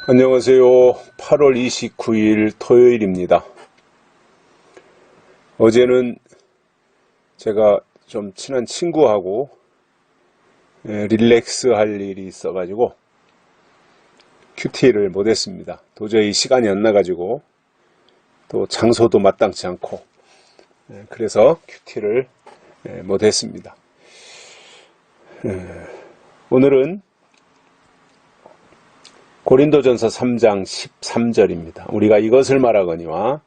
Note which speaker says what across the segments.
Speaker 1: 안녕하세요. 8월 29일 토요일입니다. 어제는 제가 좀 친한 친구하고 릴렉스 할 일이 있어가지고 큐티를 못했습니다. 도저히 시간이 안 나가지고 또 장소도 마땅치 않고 그래서 큐티를 못했습니다. 오늘은 고린도전서 3장 13절입니다. 우리가 이것을 말하거니와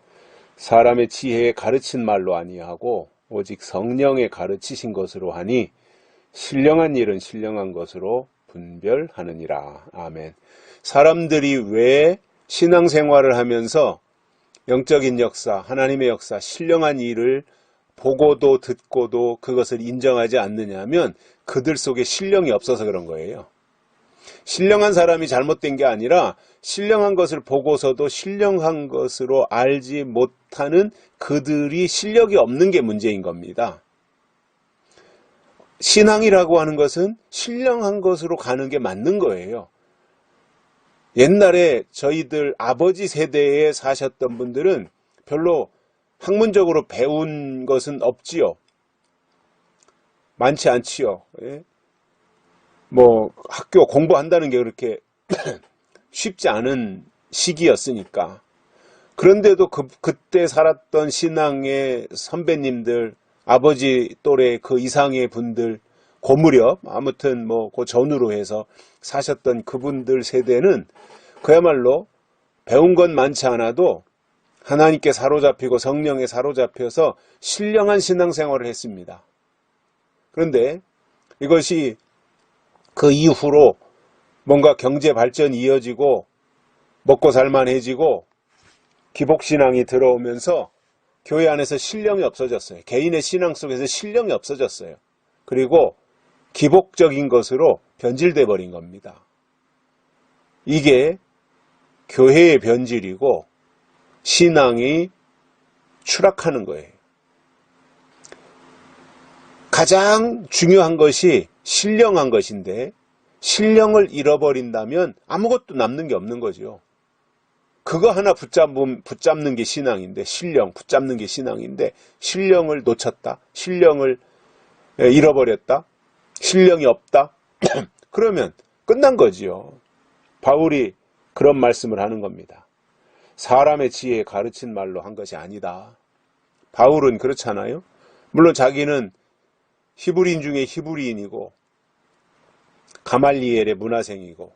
Speaker 1: 사람의 지혜에 가르친 말로 아니하고 오직 성령에 가르치신 것으로 하니 신령한 일은 신령한 것으로 분별하느니라. 아멘. 사람들이 왜 신앙생활을 하면서 영적인 역사, 하나님의 역사, 신령한 일을 보고도 듣고도 그것을 인정하지 않느냐 하면 그들 속에 신령이 없어서 그런 거예요. 신령한 사람이 잘못된 게 아니라 신령한 것을 보고서도 신령한 것으로 알지 못하는 그들이 실력이 없는 게 문제인 겁니다. 신앙이라고 하는 것은 신령한 것으로 가는 게 맞는 거예요. 옛날에 저희들 아버지 세대에 사셨던 분들은 별로 학문적으로 배운 것은 없지요. 많지 않지요. 학교 공부한다는 게 그렇게 쉽지 않은 시기였으니까. 그런데도 그때 살았던 신앙의 선배님들, 아버지 또래 그 이상의 분들, 그 무렵, 아무튼 그 전후로 해서 사셨던 그분들 세대는 그야말로 배운 건 많지 않아도 하나님께 사로잡히고 성령에 사로잡혀서 신령한 신앙생활을 했습니다. 그런데 이것이 그 이후로 뭔가 경제 발전이 이어지고 먹고 살만해지고 기복신앙이 들어오면서 교회 안에서 신령이 없어졌어요. 개인의 신앙 속에서 신령이 없어졌어요. 그리고 기복적인 것으로 변질돼 버린 겁니다. 이게 교회의 변질이고 신앙이 추락하는 거예요. 가장 중요한 것이 신령한 것인데 신령을 잃어버린다면 아무것도 남는 게 없는 거죠. 그거 하나 붙잡는 게 신앙인데, 붙잡는 게 신앙인데 신령을 놓쳤다, 신령을 잃어버렸다, 신령이 없다 그러면 끝난 거지요. 바울이 그런 말씀을 하는 겁니다. 사람의 지혜에 가르친 말로 한 것이 아니다. 바울은 그렇잖아요. 물론 자기는 히브리인 중에 히브리인이고 가말리엘의 문화생이고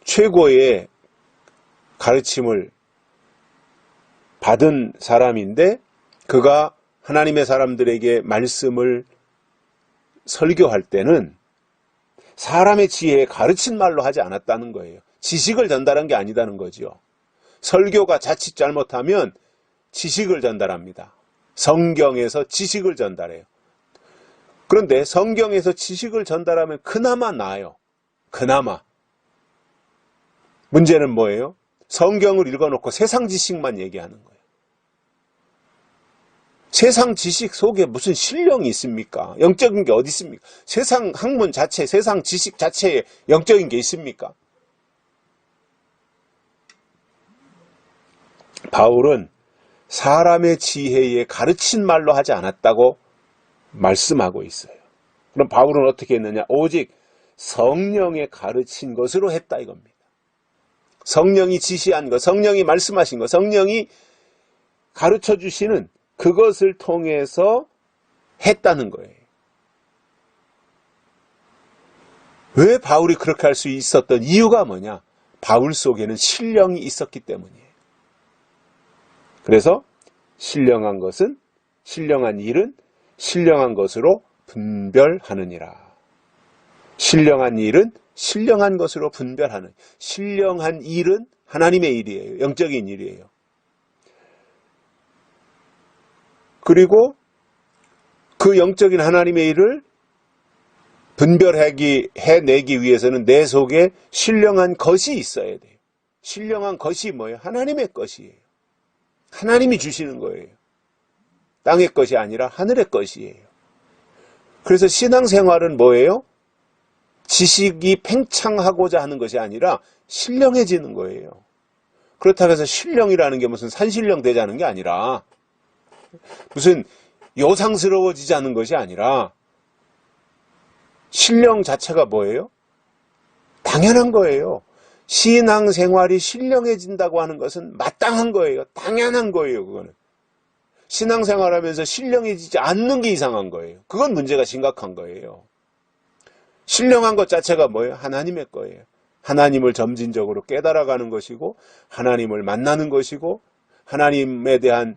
Speaker 1: 최고의 가르침을 받은 사람인데 그가 하나님의 사람들에게 말씀을 설교할 때는 사람의 지혜에 가르친 말로 하지 않았다는 거예요. 지식을 전달한 게 아니다는 거죠. 설교가 자칫 잘못하면 지식을 전달합니다. 성경에서 지식을 전달해요. 그런데 성경에서 지식을 전달하면 그나마 나아요. 그나마. 문제는 뭐예요? 성경을 읽어놓고 세상 지식만 얘기하는 거예요. 세상 지식 속에 무슨 신령이 있습니까? 영적인 게 어디 있습니까? 세상 학문 자체, 세상 지식 자체에 영적인 게 있습니까? 바울은 사람의 지혜에 가르친 말로 하지 않았다고 말씀하고 있어요. 그럼 바울은 어떻게 했느냐? 오직 성령에 가르친 것으로 했다 이겁니다. 성령이 지시한 것, 성령이 말씀하신 것, 성령이 가르쳐 주시는 그것을 통해서 했다는 거예요. 왜 바울이 그렇게 할 수 있었던 이유가 뭐냐? 바울 속에는 신령이 있었기 때문이에요. 그래서 신령한 것은, 신령한 일은 신령한 것으로 분별하느니라. 신령한 일은 신령한 것으로 분별하는. 신령한 일은 하나님의 일이에요. 영적인 일이에요. 그리고 그 영적인 하나님의 일을 해내기 위해서는 내 속에 신령한 것이 있어야 돼요. 신령한 것이 뭐예요? 하나님의 것이에요. 하나님이 주시는 거예요. 땅의 것이 아니라 하늘의 것이에요. 그래서 신앙생활은 뭐예요? 지식이 팽창하고자 하는 것이 아니라 신령해지는 거예요. 그렇다고 해서 신령이라는 게 무슨 산신령 되자는 게 아니라 무슨 요상스러워지자는 것이 아니라 신령 자체가 뭐예요? 당연한 거예요. 신앙생활이 신령해진다고 하는 것은 마땅한 거예요. 당연한 거예요. 그거는. 신앙생활하면서 신령해지지 않는 게 이상한 거예요. 그건 문제가 심각한 거예요. 신령한 것 자체가 뭐예요? 하나님의 거예요. 하나님을 점진적으로 깨달아가는 것이고 하나님을 만나는 것이고 하나님에 대한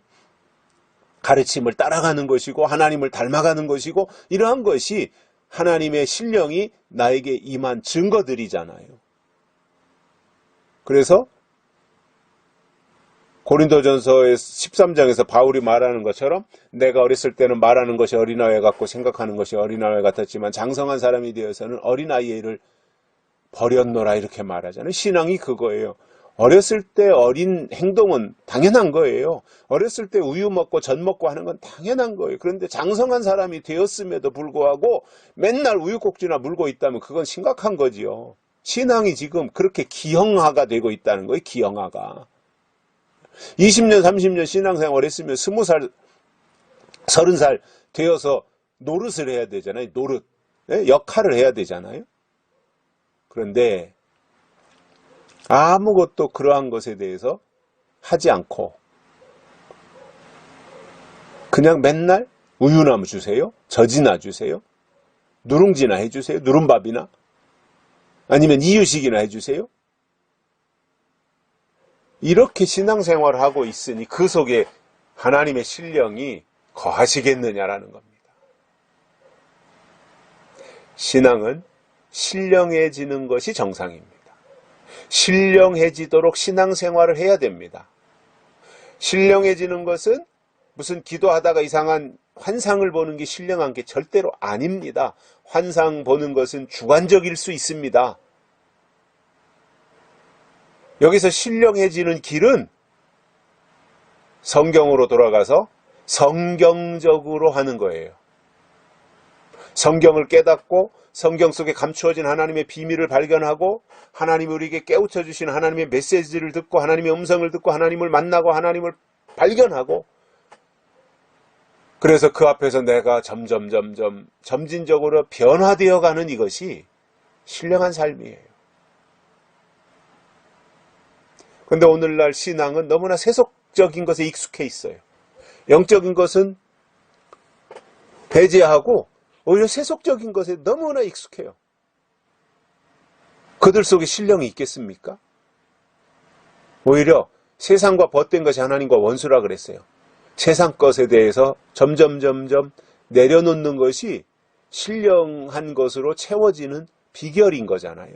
Speaker 1: 가르침을 따라가는 것이고 하나님을 닮아가는 것이고 이러한 것이 하나님의 신령이 나에게 임한 증거들이잖아요. 그래서 고린도전서 13장에서 바울이 말하는 것처럼 내가 어렸을 때는 말하는 것이 어린아이 같고 생각하는 것이 어린아이 같았지만 장성한 사람이 되어서는 어린아이를 버렸노라 이렇게 말하잖아요. 신앙이 그거예요. 어렸을 때 어린 행동은 당연한 거예요. 어렸을 때 우유 먹고 전 먹고 하는 건 당연한 거예요. 그런데 장성한 사람이 되었음에도 불구하고 맨날 우유꼭지나 물고 있다면 그건 심각한 거지요. 신앙이 지금 그렇게 기형화가 되고 있다는 거예요. 기형화가. 20년 30년 신앙생활 했으면 20살 30살 되어서 노릇을 해야 되잖아요. 노릇. 역할을 해야 되잖아요. 그런데 아무것도 그러한 것에 대해서 하지 않고 그냥 맨날 우유나 주세요. 젖이나 주세요. 누룽지나 해주세요. 누른밥이나 아니면 이유식이나 해주세요. 이렇게 신앙생활을 하고 있으니 그 속에 하나님의 신령이 거하시겠느냐라는 겁니다. 신앙은 신령해지는 것이 정상입니다. 신령해지도록 신앙생활을 해야 됩니다. 신령해지는 것은 무슨 기도하다가 이상한 환상을 보는 게 신령한 게 절대로 아닙니다. 환상 보는 것은 주관적일 수 있습니다. 여기서 신령해지는 길은 성경으로 돌아가서 성경적으로 하는 거예요. 성경을 깨닫고 성경 속에 감추어진 하나님의 비밀을 발견하고 하나님이 우리에게 깨우쳐 주신 하나님의 메시지를 듣고 하나님의 음성을 듣고 하나님을 만나고 하나님을 발견하고 그래서 그 앞에서 내가 점진적으로 변화되어 가는 이것이 신령한 삶이에요. 그런데 오늘날 신앙은 너무나 세속적인 것에 익숙해 있어요. 영적인 것은 배제하고 오히려 세속적인 것에 너무나 익숙해요. 그들 속에 신령이 있겠습니까? 오히려 세상과 벗된 것이 하나님과 원수라 그랬어요. 세상 것에 대해서 점점 내려놓는 것이 신령한 것으로 채워지는 비결인 거잖아요.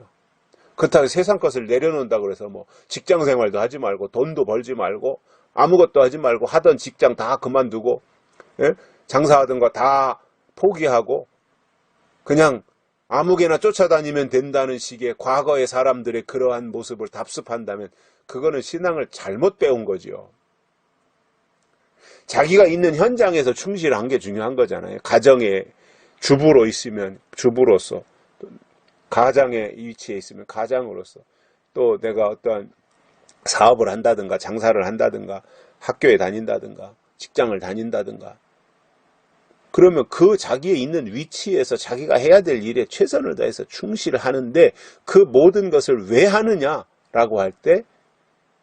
Speaker 1: 그렇다고 세상 것을 내려놓는다고 해서 뭐 직장 생활도 하지 말고 돈도 벌지 말고 아무것도 하지 말고 하던 직장 다 그만두고 장사하던 거 다 포기하고 그냥 아무개나 쫓아다니면 된다는 식의 과거의 사람들의 그러한 모습을 답습한다면 그거는 신앙을 잘못 배운 거죠. 자기가 있는 현장에서 충실한 게 중요한 거잖아요. 가정에 주부로 있으면 주부로서 가장의 위치에 있으면 가장으로서 또 내가 어떠한 사업을 한다든가 장사를 한다든가 학교에 다닌다든가 직장을 다닌다든가 그러면 그 자기의 있는 위치에서 자기가 해야 될 일에 최선을 다해서 충실하는데 그 모든 것을 왜 하느냐라고 할 때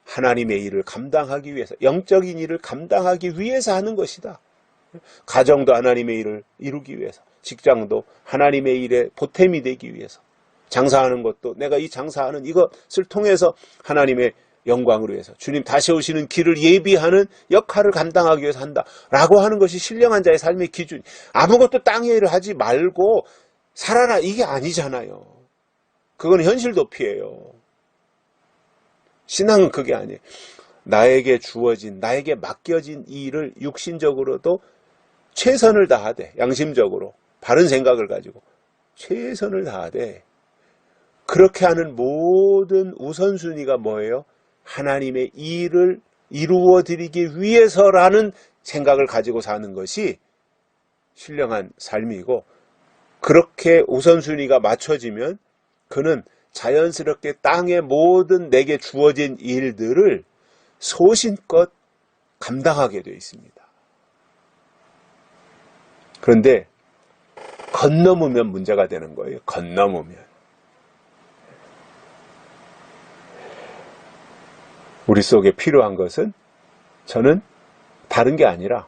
Speaker 1: 하나님의 일을 감당하기 위해서 영적인 일을 감당하기 위해서 하는 것이다. 가정도 하나님의 일을 이루기 위해서 직장도 하나님의 일에 보탬이 되기 위해서 장사하는 것도 내가 이 장사하는 이것을 통해서 하나님의 영광을 위해서 주님 다시 오시는 길을 예비하는 역할을 감당하기 위해서 한다라고 하는 것이 신령한 자의 삶의 기준. 아무것도 땅의 일을 하지 말고 살아라 이게 아니잖아요. 그건 현실 도피예요. 신앙은 그게 아니에요. 나에게 주어진 나에게 맡겨진 이 일을 육신적으로도 최선을 다하되 양심적으로 바른 생각을 가지고 최선을 다하되 그렇게 하는 모든 우선순위가 뭐예요? 하나님의 일을 이루어드리기 위해서라는 생각을 가지고 사는 것이 신령한 삶이고 그렇게 우선순위가 맞춰지면 그는 자연스럽게 땅의 모든 내게 주어진 일들을 소신껏 감당하게 되어 있습니다. 그런데 건너무면 문제가 되는 거예요. 건너무면. 우리 속에 필요한 것은 저는 다른 게 아니라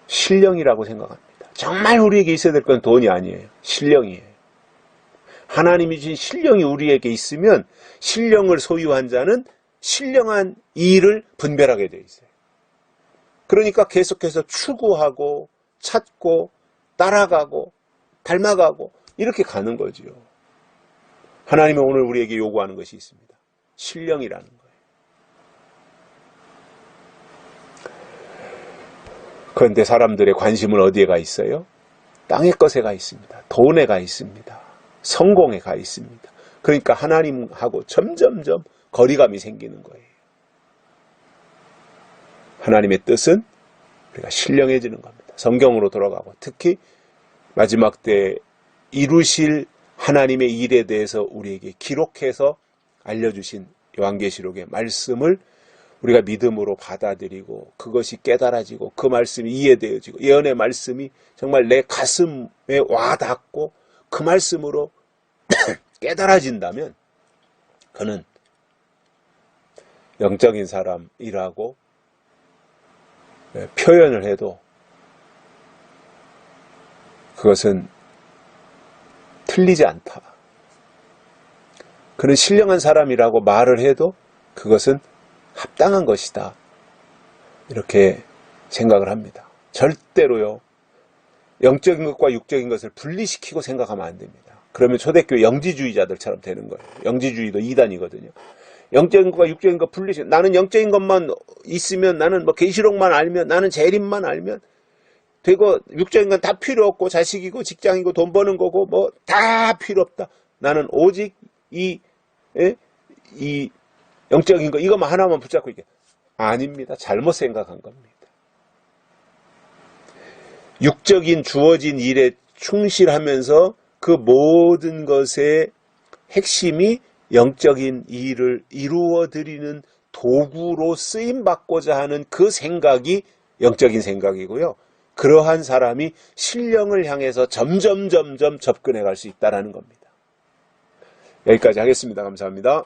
Speaker 1: 신령이라고 생각합니다. 정말 우리에게 있어야 될 건 돈이 아니에요. 신령이에요. 하나님이 주신 신령이 우리에게 있으면 신령을 소유한 자는 신령한 일을 분별하게 되어 있어요. 그러니까 계속해서 추구하고 찾고 따라가고 닮아가고 이렇게 가는 거죠. 하나님이 오늘 우리에게 요구하는 것이 있습니다. 신령이라는 거예요. 그런데 사람들의 관심은 어디에 가 있어요? 땅의 것에 가 있습니다. 돈에 가 있습니다. 성공에 가 있습니다. 그러니까 하나님하고 점점점 거리감이 생기는 거예요. 하나님의 뜻은 우리가 신령해지는 겁니다. 성경으로 돌아가고 특히 마지막 때 이루실 하나님의 일에 대해서 우리에게 기록해서 알려주신 요한계시록의 말씀을 우리가 믿음으로 받아들이고 그것이 깨달아지고 그 말씀이 이해되어지고 예언의 말씀이 정말 내 가슴에 와닿고 그 말씀으로 깨달아진다면 그는 영적인 사람이라고 표현을 해도 그것은 틀리지 않다. 그는 신령한 사람이라고 말을 해도 그것은 합당한 것이다. 이렇게 생각을 합니다. 절대로요. 영적인 것과 육적인 것을 분리시키고 생각하면 안 됩니다. 그러면 초대교회 영지주의자들처럼 되는 거예요. 영지주의도 이단이거든요. 영적인 것과 육적인 것 분리시키고 나는 영적인 것만 있으면 나는 뭐 계시록만 알면 나는 재림만 알면 되고 육적인 건 다 필요 없고 자식이고 직장이고 돈 버는 거고 뭐 다 필요 없다. 나는 오직 이 영적인 거 이것만 하나만 붙잡고 있게. 아닙니다. 잘못 생각한 겁니다. 육적인 주어진 일에 충실하면서 그 모든 것의 핵심이 영적인 일을 이루어드리는 도구로 쓰임받고자 하는 그 생각이 영적인 생각이고요. 그러한 사람이 신령을 향해서 점점 접근해 갈 수 있다는 겁니다. 여기까지 하겠습니다. 감사합니다.